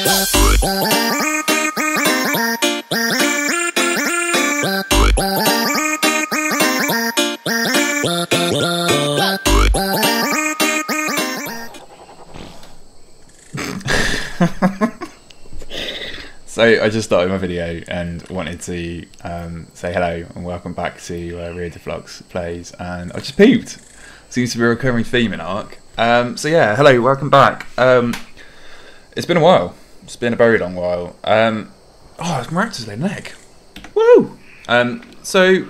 So I just started my video and wanted to say hello and welcome back to Rio Deflux Plays, and I just pooped. Seems to be a recurring theme in Ark. So yeah, hello, welcome back. It's been a while. It's been a very long while. Oh, it's Maractus laid an egg. Woo! So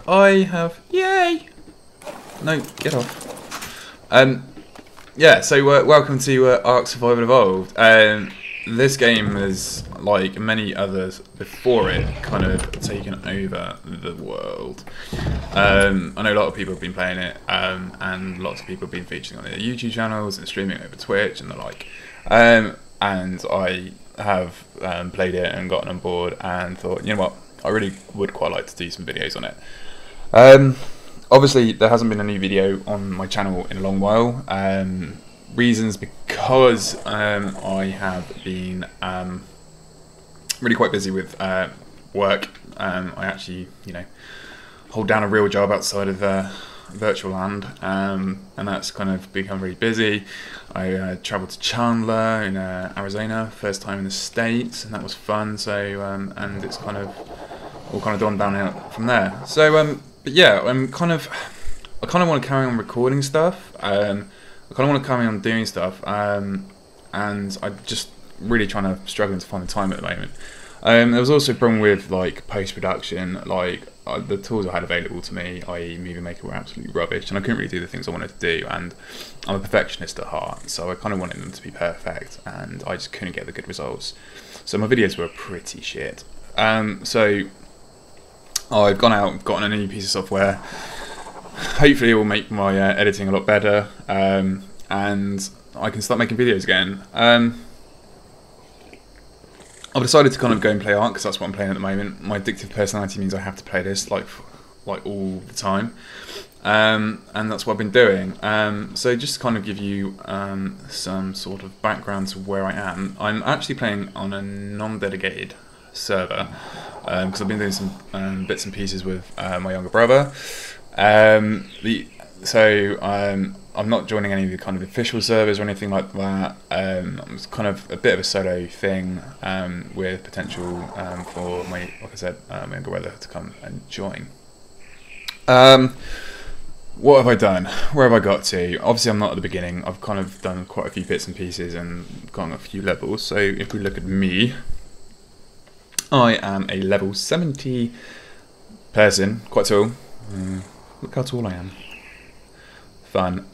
I have, yay! No, get off. Yeah, so welcome to Ark Survival Evolved. This game is, like many others before it, kind of taken over the world. I know a lot of people have been playing it, and lots of people have been featuring on their YouTube channels and streaming over Twitch and the like. And I have played it and gotten on board and thought, you know what, I really would quite like to do some videos on it. Obviously, there hasn't been a new video on my channel in a long while. Reasons because I have been really quite busy with work. I actually, hold down a real job outside of virtual land, and that's kind of become really busy. I travelled to Chandler in Arizona, first time in the States, and that was fun. So and it's kind of all gone downhill from there. So but yeah, I kind of want to carry on recording stuff. I kind of want to carry on doing stuff, and I'm just really struggling to find the time at the moment. There was also a problem with like post-production, like the tools I had available to me, i.e. Movie Maker, were absolutely rubbish, and I couldn't really do the things I wanted to do, and I'm a perfectionist at heart, so I kind of wanted them to be perfect, and I just couldn't get the good results. So my videos were pretty shit. So I've gone out, gotten a new piece of software. Hopefully it will make my editing a lot better, and I can start making videos again. I've decided to kind of go and play Ark because that's what I'm playing at the moment. My addictive personality means I have to play this like all the time, and that's what I've been doing. So just to kind of give you some sort of background to where I am, I'm actually playing on a non-dedicated server because I've been doing some bits and pieces with my younger brother. I'm not joining any of the kind of official servers or anything like that. It's kind of a bit of a solo thing with potential for my younger brother to come and join. What have I done? Where have I got to? Obviously, I'm not at the beginning. I've kind of done quite a few bits and pieces and gone a few levels. So if we look at me, I am a level 70 person, quite tall. Look how tall I am. Fun.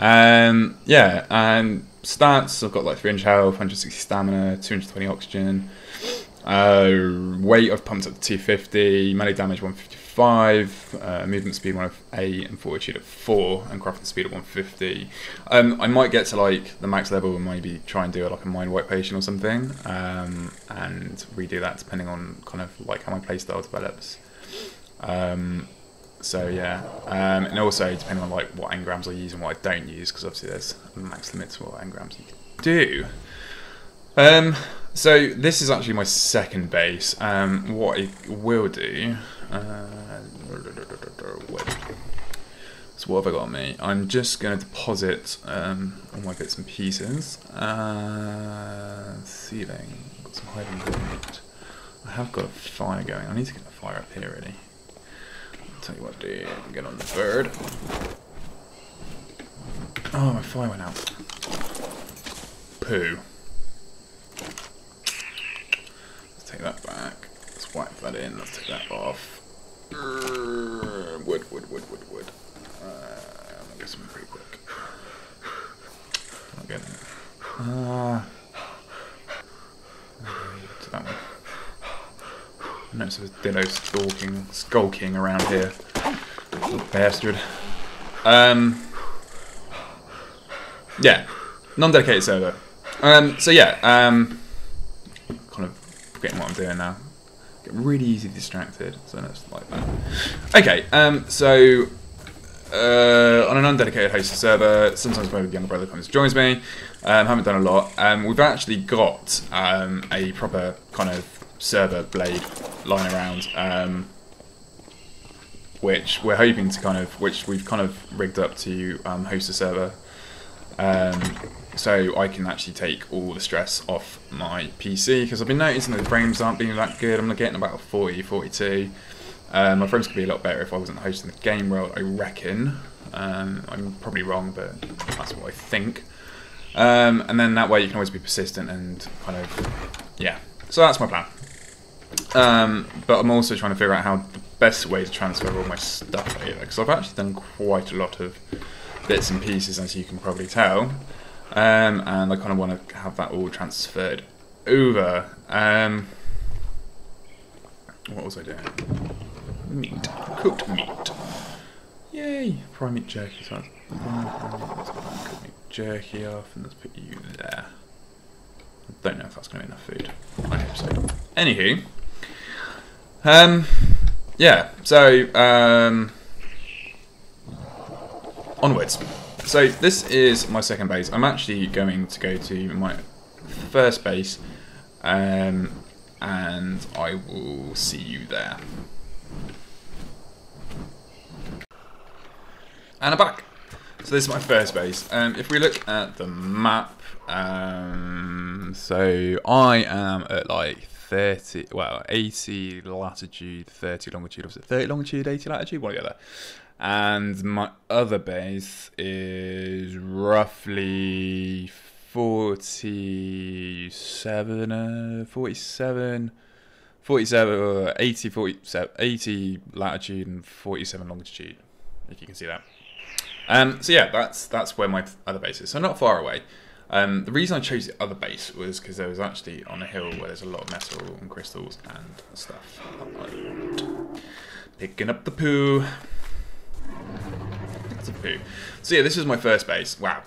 Yeah, and stats, I've got like 300 health, 160 stamina, 220 oxygen. Weight, I've pumped up to 250. Melee damage, 155. Movement speed, 108. And fortitude at 4. And crafting speed at 150. I might get to like the max level and maybe try and do like a mind wipe potion or something. And redo that depending on kind of like how my playstyle develops. So yeah, and also depending on like what engrams I use and what I don't use, because obviously there's a max limit to what engrams you can do. So this is actually my second base. What I will do, so what have I got on me? I'm just going to deposit all my bits and pieces. Ceiling, got some hiding point. I have got a fire going. I need to get a fire up here really. Tell you what, dude, get on the bird. Oh, my fire went out. Poo. Let's take that back. Let's whack that in. Let's take that off. Wood. I'll get some pretty quick. Not getting it. To that one. I noticed there was Dillo skulking around here. Little bastard. Yeah, non-dedicated server. So yeah, kind of forgetting what I'm doing now. Get really easily distracted, so that's like that. Okay, so on an undedicated hosted server. Sometimes my younger brother comes and joins me. Haven't done a lot. We've actually got a proper kind of server blade lying around, which we're hoping to which we've kind of rigged up to host a server, so I can actually take all the stress off my PC, because I've been noticing that the frames aren't being that good. I'm getting about 40, 42. My frames could be a lot better if I wasn't hosting the game world, I reckon. I'm probably wrong, but that's what I think. And then that way you can always be persistent and kind of, yeah. So that's my plan. But I'm also trying to figure out how the best way to transfer all my stuff over, because I've actually done quite a lot of bits and pieces, as you can probably tell. And I kind of want to have that all transferred over. What was I doing? Meat. Cooked meat. Yay! Prime meat jerky. So cooked meat jerky off, and let's put you there. I don't know if that's going to be enough food. I hope so. Anywho. Yeah, so, onwards. So, this is my second base. I'm actually going to go to my first base, and I will see you there. And I'm back. So this is my first base. If we look at the map, so I am at like 30, well, 80 latitude, 30 longitude, was it 30 longitude, 80 latitude, one or the other. And my other base is roughly 47, 47, 80, 47, 80 latitude and 47 longitude, if you can see that. So yeah, that's where my other base is, so not far away. The reason I chose the other base was because there was actually on a hill where there's a lot of metal and crystals and stuff. Picking up the poo. That's a poo. So yeah, this is my first base. Wow.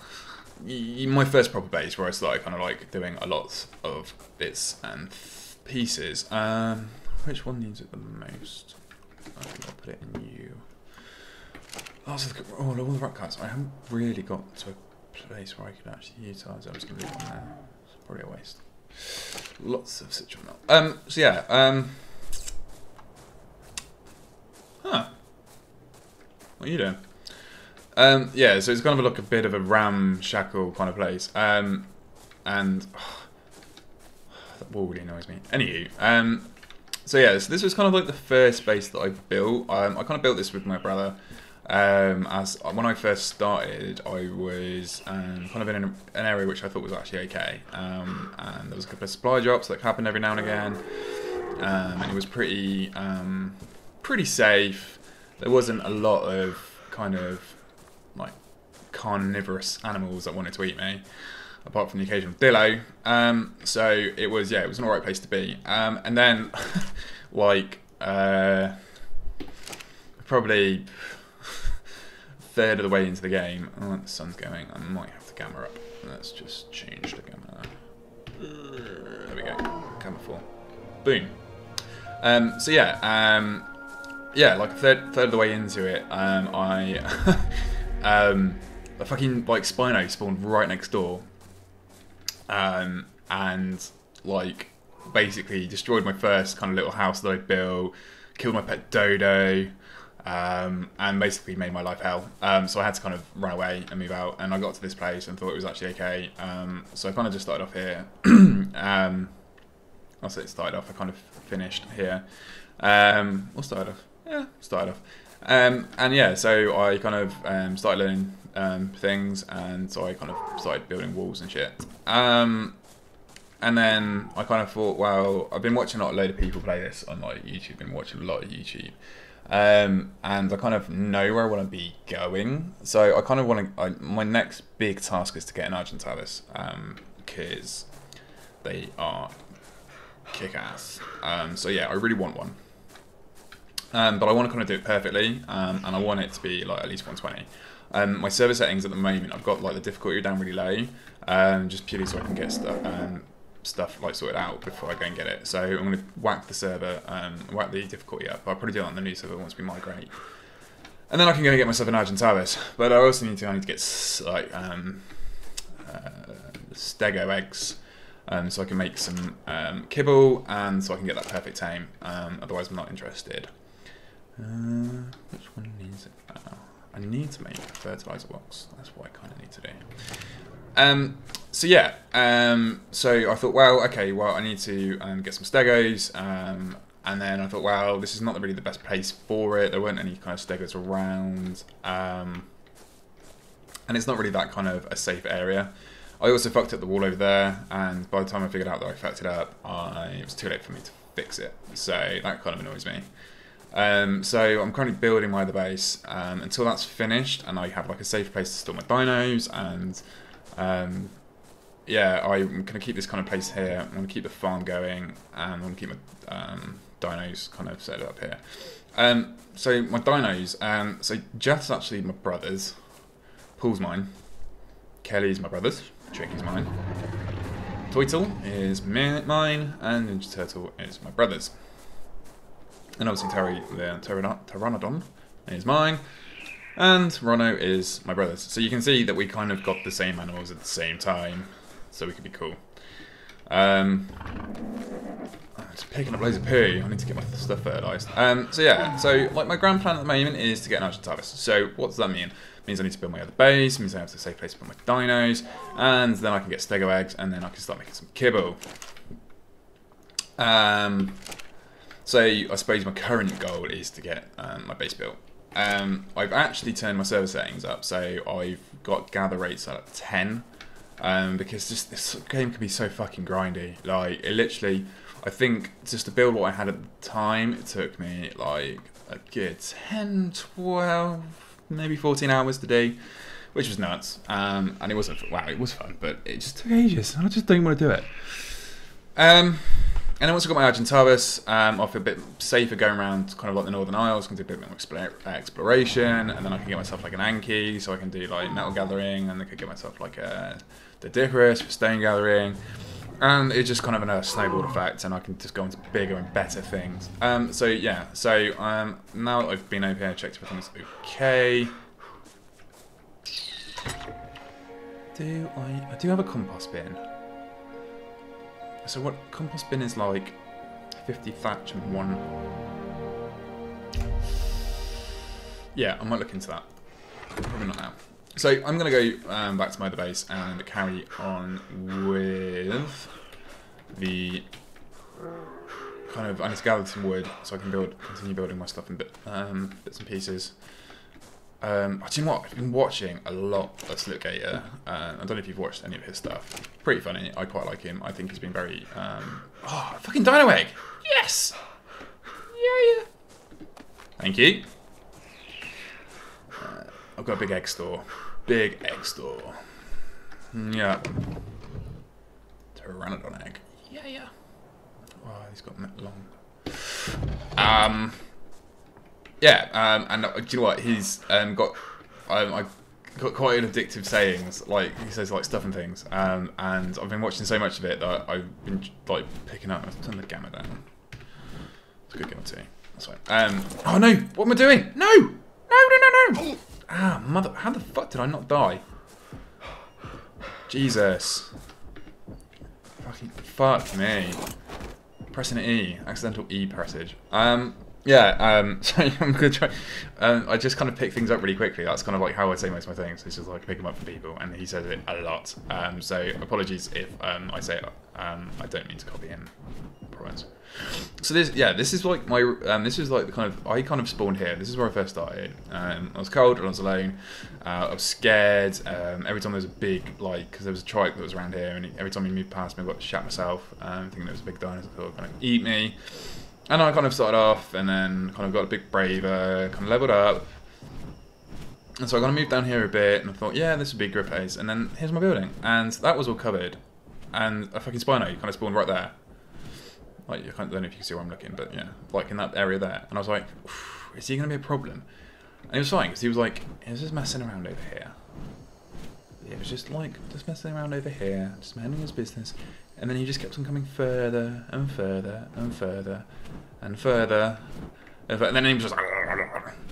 My first proper base where I started kind of like doing a lot of bits and pieces. Which one needs it the most? I think I'll put it in you. Oh, all the rock cuts. I haven't really got to a place where I could actually utilise it. I'm just going to leave it on there. It's probably a waste. Lots of citron milk. So yeah. Huh. What are you doing? Yeah, so it's kind of like a bit of a ramshackle kind of place. And that wall really annoys me. Anywho, so yeah, so this was kind of like the first base that I built. I kind of built this with my brother. As when I first started, I was kind of in an area which I thought was actually okay, and there was a couple of supply drops that happened every now and again, and it was pretty safe. There wasn't a lot of kind of like carnivorous animals that wanted to eat me, apart from the occasional dillo. So it was, yeah, it was an alright place to be. And then like probably third of the way into the game, oh, the sun's going, I might have the camera up. Let's just change the camera. There we go, camera 4. Boom. So yeah, yeah, like a third of the way into it, a fucking like Spino spawned right next door, and like basically destroyed my first kind of little house that I built, killed my pet dodo, and basically made my life hell. So I had to kind of run away and move out, and I got to this place and thought it was actually okay. So I kind of just started off here. I'll say it started off, I kind of finished here. Or started off. Yeah, started off. And yeah, so I kind of started learning things, and so I kind of started building walls and shit. And then I kind of thought, well, I've been watching a load of people play this on like YouTube, been watching a lot of YouTube. And I kind of know where I want to be going. So I kind of want to, my next big task is to get an Argentavis, because they are kick-ass. So yeah, I really want one. But I want to kind of do it perfectly, and I want it to be like at least 120. My server settings at the moment, I've got like the difficulty down really low, just purely so I can get stuff like sorted out before I go and get it. So I'm going to whack the server, whack the difficulty up. I'll probably do it on the new server once we migrate. And then I can go and get myself an Argentavis. But I also need to get like Stego eggs, so I can make some kibble, and so I can get that perfect tame. Otherwise, I'm not interested. Which one needs it? I need to make a fertilizer box. That's what I kind of need to do. So yeah, so I thought, well, okay, well, I need to get some Stegos, and then I thought, well, this is not really the best place for it. There weren't any kind of Stegos around, and it's not really that kind of a safe area. I also fucked up the wall over there, and by the time I figured out that I fucked it up, it was too late for me to fix it. So that kind of annoys me. So I'm currently building my other base until that's finished, and I have like a safe place to store my dinos, and yeah, I'm going to keep this kind of place here. I'm going to keep the farm going, and I'm going to keep my dinos kind of set up here. So my dinos, so Jeth's actually my brother's, Paul's mine, Kelly's my brother's, Tricky's mine, Toitle is mine, and Ninja Turtle is my brother's. And obviously the Pteranodon is mine, and Rono is my brother's. So you can see that we kind of got the same animals at the same time, so we could be cool. I'm just picking up loads of poo. I need to get my stuff fertilised. So yeah, so like my grand plan at the moment is to get an Argentavis. So what does that mean? It means I need to build my other base, it means I have to safe place to put my dinos, and then I can get Stego eggs, and then I can start making some kibble. So I suppose my current goal is to get my base built. I've actually turned my server settings up, so I've got gather rates at 10, because just this game can be so fucking grindy. Like, it literally, I think just to build what I had at the time, it took me like a good 10, 12, maybe 14 hours to do, which was nuts. And it wasn't, wow, it was fun, but it just took ages. I just didn't want to do it. And I also got my Argentavis. I feel a bit safer going around kind of like the Northern Isles. I can do a bit more exploration, and then I can get myself like an Anki, so I can do like metal gathering, and I could get myself like the Dicarus for stone gathering. And it's just kind of a snowball effect, and I can just go into bigger and better things. So yeah, so now that I've been over here, checked everything's okay. I do have a compost bin. So what compost bin is like 50 thatch and 1. Yeah, I might look into that. Probably not now. So I'm going to go back to my other base and carry on with the kind of, I need to gather some wood so I can continue building my stuff in bits and pieces. Do you know what? I've been watching a lot of Slipgator. I don't know if you've watched any of his stuff. Pretty funny. I quite like him. I think he's been very... Oh, fucking dino egg! Yes! Yeah. Thank you. I've got a big egg store. Big egg store. Yeah. Pteranodon egg. Yeah. Oh, he's got long... and do you know what? He's I got quite an addictive sayings. Like he says, like stuff and things. And I've been watching so much of it that I've been like picking up. Let's turn the gamma down. It's a good gamma too. That's right. Oh no! What am I doing? No! Ah, mother! How the fuck did I not die? Jesus! Fucking fuck me! Pressing E, accidental E pressage. So I'm gonna try. I just kind of pick things up really quickly. That's kind of like how I say most of my things. It's just like pick them up from people, and he says it a lot. So apologies if I say it. I don't mean to copy him. Promise. So this is like my this is like the kind of I kind of spawned here. This is where I first started. I was cold and I was alone. I was scared. Every time there was a big because there was a trike that was around here, and every time he moved past me, I got to shat myself. Thinking there was a big dinosaur that was going to eat me. And I kind of started off, and then kind of got a bit braver, kind of leveled up. And so I kind of moved down here a bit, and I thought, yeah, this would be a good place. And then here's my building, and that was all covered. And a fucking Spino kind of spawned right there. Like, I don't know if you can see where I'm looking, but yeah, like in that area there. And I was like, is he going to be a problem? And he was fine, because he was just messing around over here. It was just messing around over here, just minding his business. And then he just kept on coming further and further and further and further. And then he was just...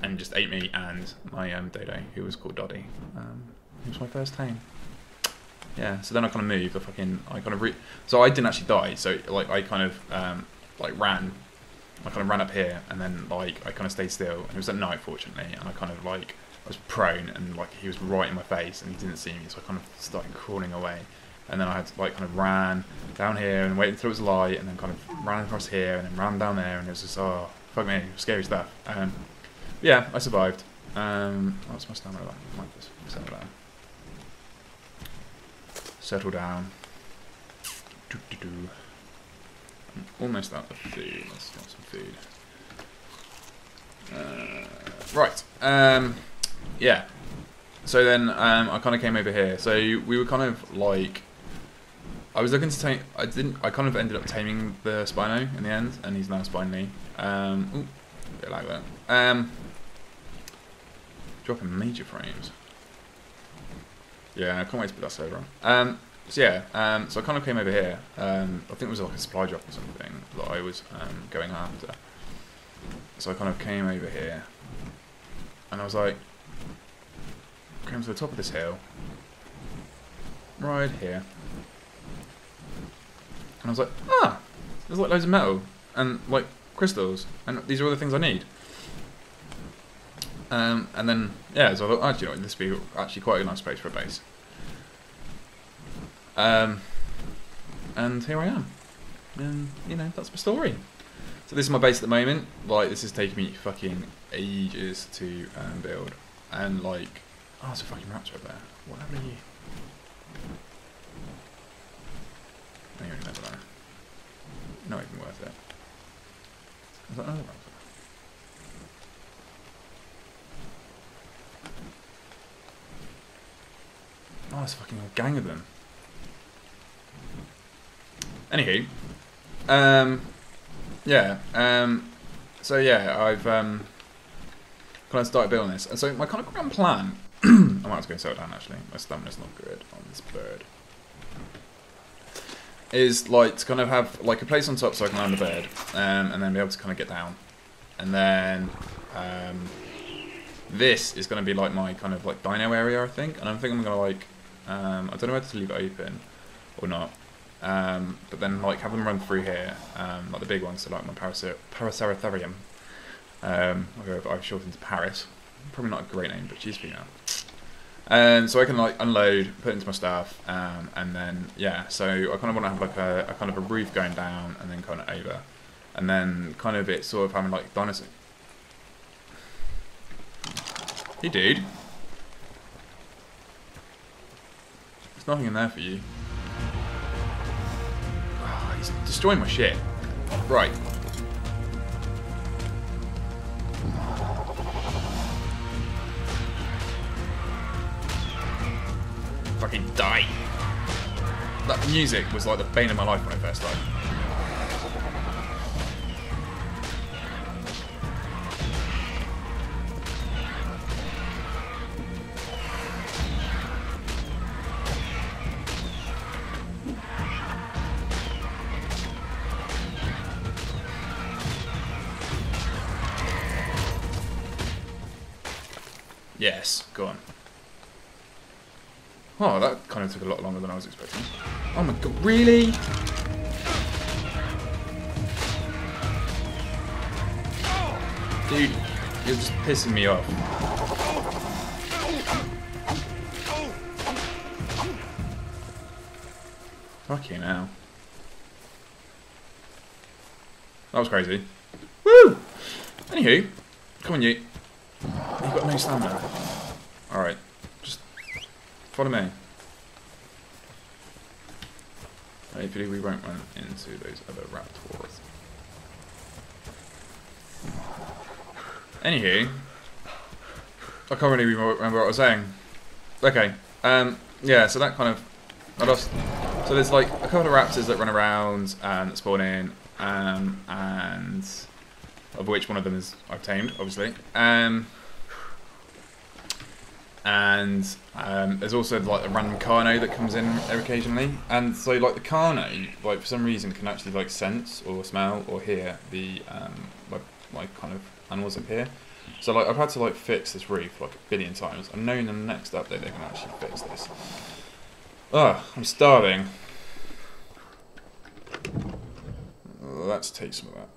and just ate me and my Dodo, who was called Doddy. He was my first tame. Yeah, so then I kind of moved. So I didn't actually die. So like I kind of ran. I kind of ran up here, and then like I kind of stayed still. And it was at night, fortunately, and I kind of like I was prone, and like he was right in my face, and he didn't see me. So I kind of started crawling away, and then I had to like kind of ran down here and waited until it was light, and then kind of ran across here, and then ran down there, and it was just fuck me, scary stuff. Yeah, I survived. What's my stamina like? I might just settle down. Settle down. I'm almost out of food. Let's get some food. Right. Yeah. So then I kind of came over here. So we were kind of like, I was looking to tame. I kind of ended up taming the Spino in the end, and he's now spined me. A bit like that. Dropping major frames. Yeah, I can't wait to put that server on. So yeah, so I kind of came over here. I think it was like a supply drop or something that I was going after. So I kind of came over here, and I was like, came to the top of this hill, right here, and I was like, there's like loads of metal and like crystals, and these are all the things I need. And then, yeah, so I thought, actually, you know, this would be actually quite a nice place for a base. And here I am. And, you know, that's my story. So this is my base at the moment. Like, this is taking me fucking ages to build. And, like, there's a fucking raptor up there. What happened to you? I don't remember that. Not even worth it. Is that another raptor? Oh, there's a fucking whole gang of them. Anywho, yeah, so yeah, I've kind of started building this, and so my kind of grand plan, I might have to go and settle down actually, my stamina's not good on this bird, is like to kind of have like a place on top so I can land the bird, and then be able to kind of get down, and then this is going to be like my kind of like dino area, I think, and I think I'm going to like, I don't know whether to leave it open or not. But then like have them run through here, like the big ones, so like my Paraceratherium. I've shortened to Paris. Probably not a great name, but she's female. And so I can like unload, put it into my stuff, and then yeah. So I kind of want to have like a kind of a roof going down and then kind of over, and then kind of it sort of having like dinosaur. Hey dude, there's nothing in there for you. He's destroying my shit. Right. Fucking die. That music was like the bane of my life when I first died. Yes, go on. Oh, that kind of took a lot longer than I was expecting. Oh my god, really? Dude, you're just pissing me off. Fucking hell. That was crazy. Woo! Anywho, come on you. You've got no stamina. Alright, just follow me. Hopefully we won't run into those other raptors. Anywho, I can't really remember what I was saying. Okay, yeah, so that kind of, I lost. So there's like a couple of raptors that run around and that spawn in, and of which one of them is I've tamed, obviously. And there's also like a random Carno that comes in occasionally, and so like the Carno, like for some reason, can actually like sense or smell or hear the like kind of animals up here. So like I've had to like fix this roof like a billion times. I know in the next update they can actually fix this. Oh, I'm starving. Let's take some of that.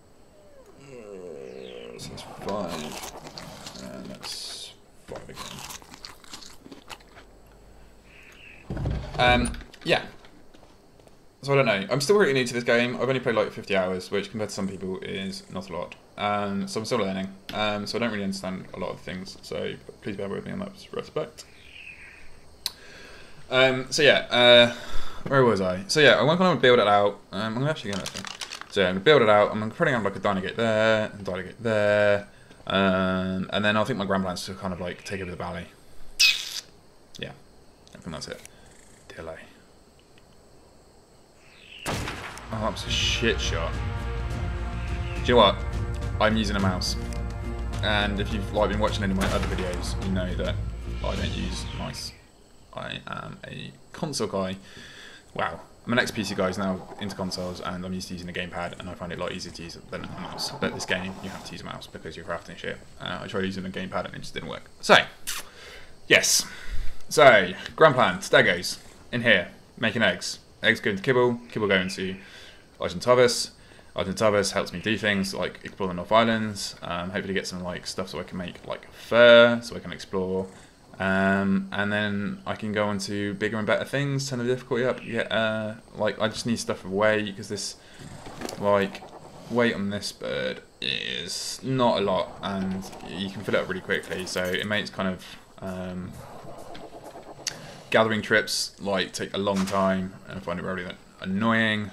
So that's 5. And that's 5 again. Yeah. So I don't know. I'm still really new to this game. I've only played like 50 hours, which compared to some people is not a lot. So I'm still learning. So I don't really understand a lot of things. So please bear with me on that respect. So yeah, where was I? So yeah, I'm going to build it out. I'm going to actually get that. So yeah, I'm going to build it out. I'm putting on like a dino gate there, and dino gate there. And then I think my grand plan is to kind of like take over the valley. Yeah, I think that's it. Delay. Oh, that was a shit shot. Do you know what? I'm using a mouse. And if you've like been watching any of my other videos, you know that I don't use mice. I am a console guy. Wow. I'm an ex-PC guy who's now into consoles, and I'm used to using a gamepad, and I find it a lot easier to use than a mouse. But this game, you have to use a mouse because you're crafting shit. I tried using a gamepad and it just didn't work. So, yes. So, grand plan, Stegos, in here, making eggs. Eggs go into kibble, kibble go into Argentavis. Argentavis helps me do things like explore the North Islands, hopefully get some like stuff so I can make like fur, so I can explore. And then I can go on to bigger and better things, turn the difficulty up. Yeah, like I just need stuff away because this, like, weight on this bird is not a lot, and you can fill it up really quickly. So it makes kind of gathering trips like take a long time, and I find it really annoying.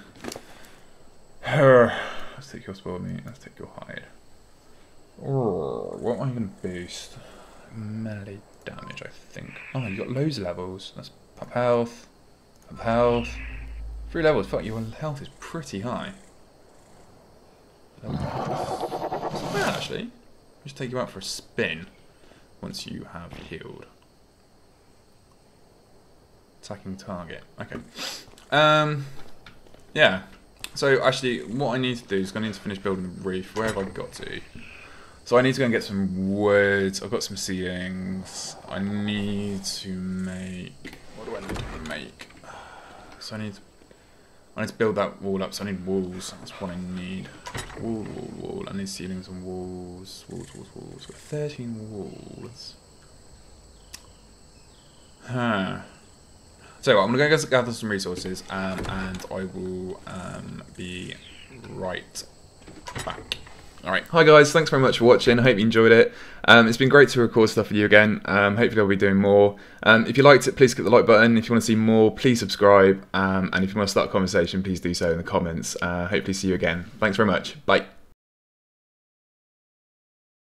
Let's take your spoiled meat. Let's take your hide. What am I going to boost? Melee damage, I think. Oh, you got loads of levels. That's pop health. Pop health. 3 levels. Fuck, your health is pretty high. It's not bad, actually. I'll just take you out for a spin once you have healed. Attacking target. Okay. Yeah. So actually, what I need to do is I need to finish building the roof. Where have I got to? So I need to go and get some wood. I've got some ceilings. I need to make. What do I need to make? So I need to build that wall up. So I need walls. That's what I need. Wall. I need ceilings and walls. Walls. Got 13 walls. Huh. So I'm going to go gather some resources, and I will be right back. Alright, hi guys, thanks very much for watching. I hope you enjoyed it. It's been great to record stuff with you again. Hopefully I'll be doing more. If you liked it, please click the like button. If you want to see more, please subscribe. And if you want to start a conversation, please do so in the comments. Hopefully see you again. Thanks very much. Bye.